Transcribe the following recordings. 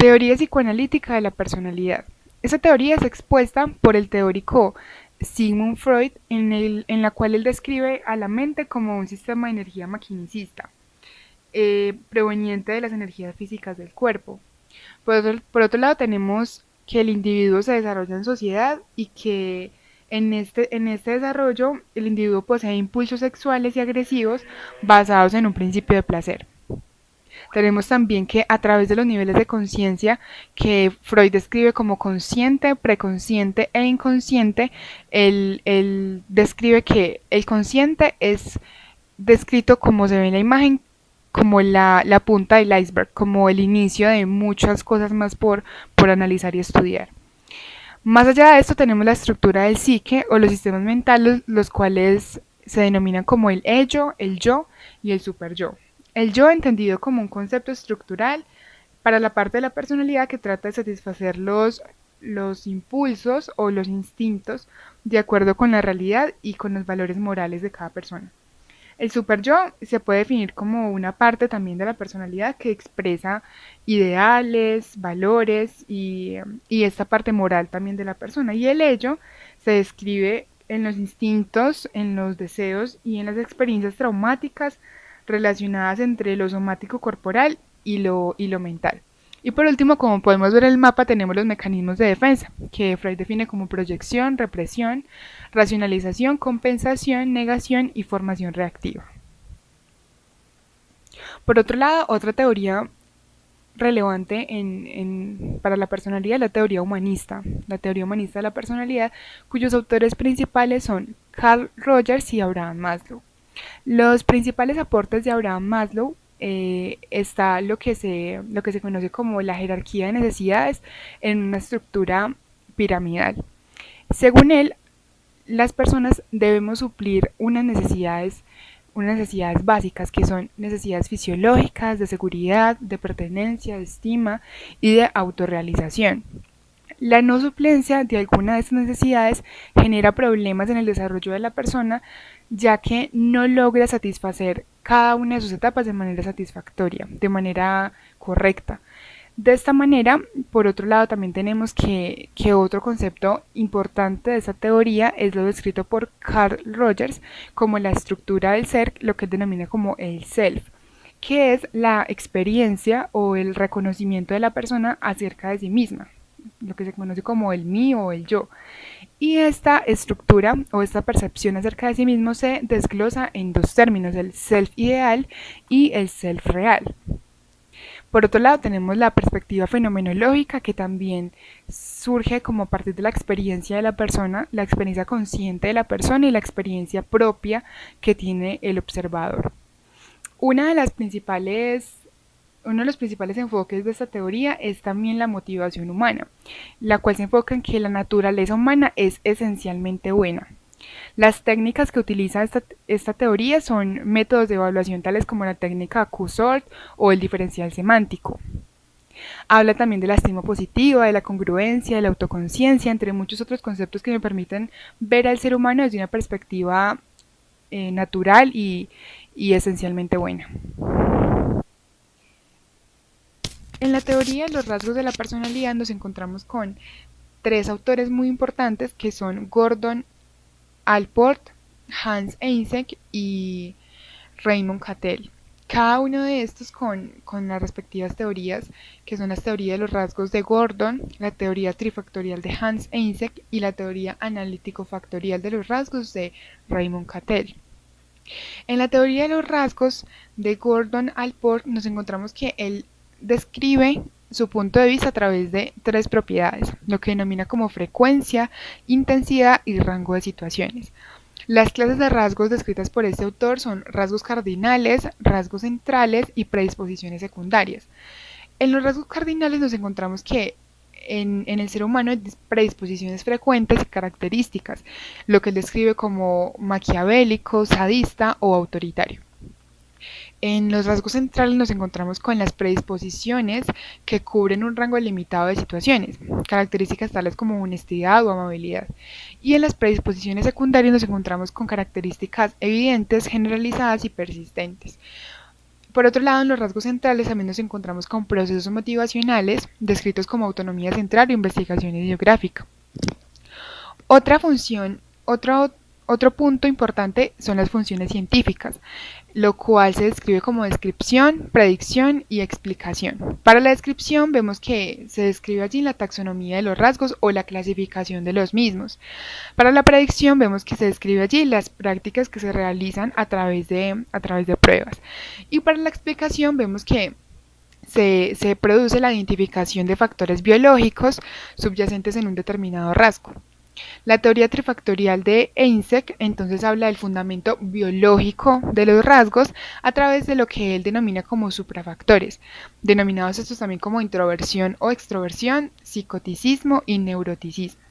Teoría psicoanalítica de la personalidad. Esta teoría es expuesta por el teórico Sigmund Freud, en la cual él describe a la mente como un sistema de energía maquinicista, proveniente de las energías físicas del cuerpo. Por otro lado, tenemos que el individuo se desarrolla en sociedad y que en este desarrollo el individuo posee impulsos sexuales y agresivos basados en un principio de placer. Tenemos también que a través de los niveles de conciencia que Freud describe como consciente, preconsciente e inconsciente, él describe que el consciente es descrito como se ve en la imagen, como la punta del iceberg, como el inicio de muchas cosas más por analizar y estudiar. Más allá de esto tenemos la estructura del psique o los sistemas mentales, los cuales se denominan como el ello, el yo y el superyo. El yo entendido como un concepto estructural para la parte de la personalidad que trata de satisfacer los impulsos o los instintos de acuerdo con la realidad y con los valores morales de cada persona. El superyo se puede definir como una parte también de la personalidad que expresa ideales, valores y esta parte moral también de la persona. Y el ello se describe en los instintos, en los deseos y en las experiencias traumáticas relacionadas entre lo somático corporal y lo mental. Y por último, como podemos ver en el mapa, tenemos los mecanismos de defensa, que Freud define como proyección, represión, racionalización, compensación, negación y formación reactiva. Por otro lado, otra teoría relevante para la personalidad es la teoría humanista de la personalidad, cuyos autores principales son Carl Rogers y Abraham Maslow. Los principales aportes de Abraham Maslow está lo que se conoce como la jerarquía de necesidades en una estructura piramidal. Según él, las personas debemos suplir unas necesidades básicas que son necesidades fisiológicas, de seguridad, de pertenencia, de estima y de autorrealización. La no suplencia de alguna de estas necesidades genera problemas en el desarrollo de la persona, ya que no logra satisfacer cada una de sus etapas de manera satisfactoria, de manera correcta. De esta manera, por otro lado, también tenemos que otro concepto importante de esta teoría es lo descrito por Carl Rogers como la estructura del ser, lo que él denomina como el self, que es la experiencia o el reconocimiento de la persona acerca de sí misma, lo que se conoce como el mí o el yo. Y esta estructura o esta percepción acerca de sí mismo se desglosa en dos términos, el self ideal y el self real. Por otro lado, tenemos la perspectiva fenomenológica, que también surge como a partir de la experiencia de la persona, la experiencia consciente de la persona y la experiencia propia que tiene el observador. Una de las principales Uno de los principales enfoques de esta teoría es también la motivación humana, la cual se enfoca en que la naturaleza humana es esencialmente buena. Las técnicas que utiliza esta teoría son métodos de evaluación tales como la técnica Q-SORT o el diferencial semántico. Habla también de la estima positiva, de la congruencia, de la autoconciencia, entre muchos otros conceptos que me permiten ver al ser humano desde una perspectiva natural y esencialmente buena. En la teoría de los rasgos de la personalidad nos encontramos con tres autores muy importantes que son Gordon Allport, Hans Eysenck y Raymond Cattell. Cada uno de estos con las respectivas teorías, que son las teorías de los rasgos de Gordon, la teoría trifactorial de Hans Eysenck y la teoría analítico-factorial de los rasgos de Raymond Cattell. En la teoría de los rasgos de Gordon Allport nos encontramos que él describe su punto de vista a través de tres propiedades, lo que denomina como frecuencia, intensidad y rango de situaciones. Las clases de rasgos descritas por este autor son rasgos cardinales, rasgos centrales y predisposiciones secundarias. En los rasgos cardinales nos encontramos que en el ser humano hay predisposiciones frecuentes y características, lo que él describe como maquiavélico, sadista o autoritario. En los rasgos centrales nos encontramos con las predisposiciones que cubren un rango limitado de situaciones, características tales como honestidad o amabilidad. Y en las predisposiciones secundarias nos encontramos con características evidentes, generalizadas y persistentes. Por otro lado, en los rasgos centrales también nos encontramos con procesos motivacionales, descritos como autonomía central o investigación ideográfica. Otra función, otro punto importante son las funciones científicas, lo cual se describe como descripción, predicción y explicación. Para la descripción vemos que se describe allí la taxonomía de los rasgos o la clasificación de los mismos. Para la predicción vemos que se describe allí las prácticas que se realizan a través de pruebas. Y para la explicación vemos que se produce la identificación de factores biológicos subyacentes en un determinado rasgo. La teoría trifactorial de Eysenck entonces habla del fundamento biológico de los rasgos a través de lo que él denomina como suprafactores, denominados estos también como introversión o extroversión, psicoticismo y neuroticismo.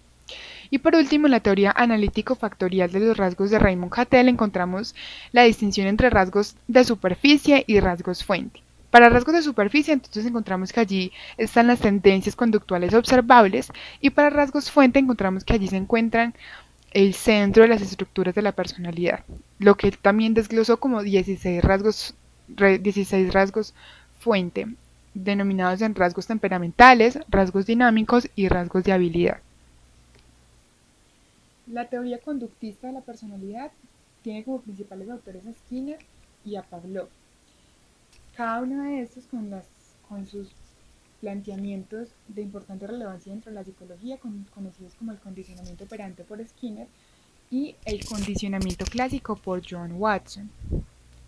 Y por último, en la teoría analítico-factorial de los rasgos de Raymond Cattell encontramos la distinción entre rasgos de superficie y rasgos fuente. Para rasgos de superficie, entonces encontramos que allí están las tendencias conductuales observables y para rasgos fuente encontramos que allí se encuentran el centro de las estructuras de la personalidad, lo que él también desglosó como 16 rasgos fuente, denominados en rasgos temperamentales, rasgos dinámicos y rasgos de habilidad. La teoría conductista de la personalidad tiene como principales autores a Skinner y a Pavlov. Cada uno de estos con sus planteamientos de importante relevancia dentro de la psicología, conocidos como el condicionamiento operante por Skinner y el condicionamiento clásico por John Watson.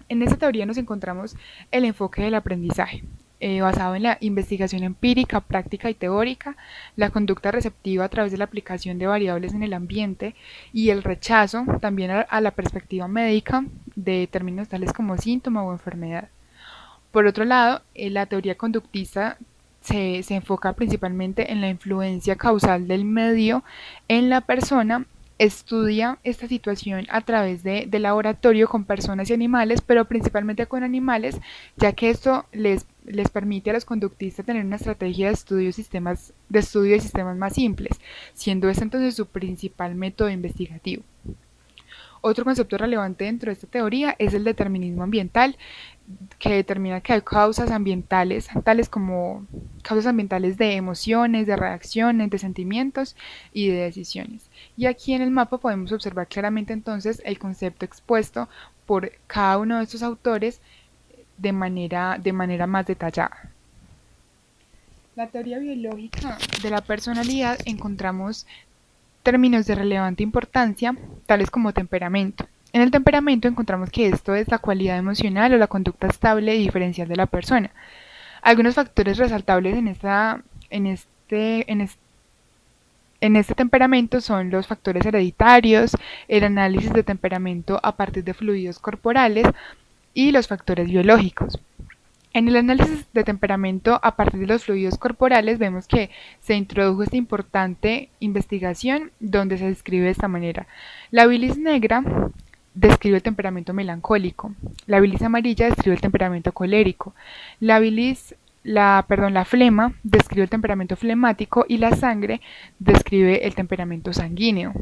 En esta teoría nos encontramos el enfoque del aprendizaje, basado en la investigación empírica, práctica y teórica, la conducta receptiva a través de la aplicación de variables en el ambiente y el rechazo también a la perspectiva médica de términos tales como síntoma o enfermedad. Por otro lado, la teoría conductista se enfoca principalmente en la influencia causal del medio en la persona, estudia esta situación a través de laboratorio con personas y animales, pero principalmente con animales, ya que esto les permite a los conductistas tener una estrategia de estudio de sistemas más simples, siendo este entonces su principal método investigativo. Otro concepto relevante dentro de esta teoría es el determinismo ambiental, que determina que hay causas ambientales, tales como causas ambientales de emociones, de reacciones, de sentimientos y de decisiones. Y aquí en el mapa podemos observar claramente entonces el concepto expuesto por cada uno de estos autores de manera más detallada. La teoría biológica de la personalidad encontramos términos de relevante importancia, tales como temperamento. En el temperamento encontramos que esto es la cualidad emocional o la conducta estable y diferencial de la persona. Algunos factores resaltables en este temperamento son los factores hereditarios, el análisis de temperamento a partir de fluidos corporales y los factores biológicos. En el análisis de temperamento a partir de los fluidos corporales vemos que se introdujo esta importante investigación donde se describe de esta manera. La bilis negra describe el temperamento melancólico, la bilis amarilla describe el temperamento colérico, la flema describe el temperamento flemático y la sangre describe el temperamento sanguíneo.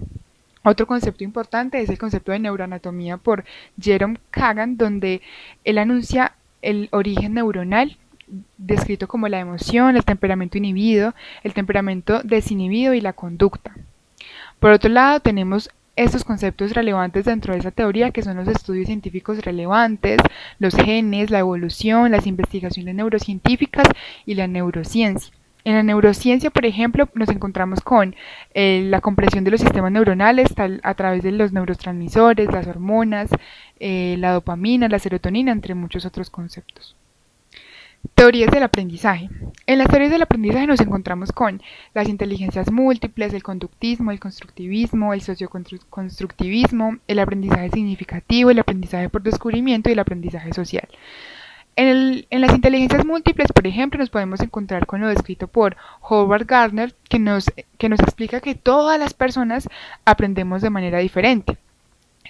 Otro concepto importante es el concepto de neuroanatomía por Jerome Kagan, donde él anuncia el origen neuronal, descrito como la emoción, el temperamento inhibido, el temperamento desinhibido y la conducta. Por otro lado, tenemos estos conceptos relevantes dentro de esa teoría, que son los estudios científicos relevantes, los genes, la evolución, las investigaciones neurocientíficas y la neurociencia. En la neurociencia, por ejemplo, nos encontramos con la comprensión de los sistemas neuronales a través de los neurotransmisores, las hormonas, la dopamina, la serotonina, entre muchos otros conceptos. Teorías del aprendizaje. En las teorías del aprendizaje nos encontramos con las inteligencias múltiples, el conductismo, el constructivismo, el socioconstructivismo, el aprendizaje significativo, el aprendizaje por descubrimiento y el aprendizaje social. En las inteligencias múltiples, por ejemplo, nos podemos encontrar con lo descrito por Howard Gardner, que nos explica que todas las personas aprendemos de manera diferente,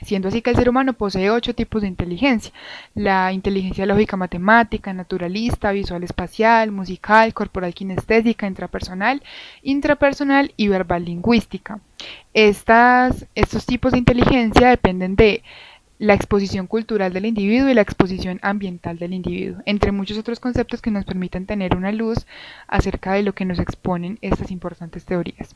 siendo así que el ser humano posee 8 tipos de inteligencia: la inteligencia lógica matemática, naturalista, visual espacial, musical, corporal kinestésica, intrapersonal y verbal lingüística. Estos tipos de inteligencia dependen de la exposición cultural del individuo y la exposición ambiental del individuo, entre muchos otros conceptos que nos permiten tener una luz acerca de lo que nos exponen estas importantes teorías.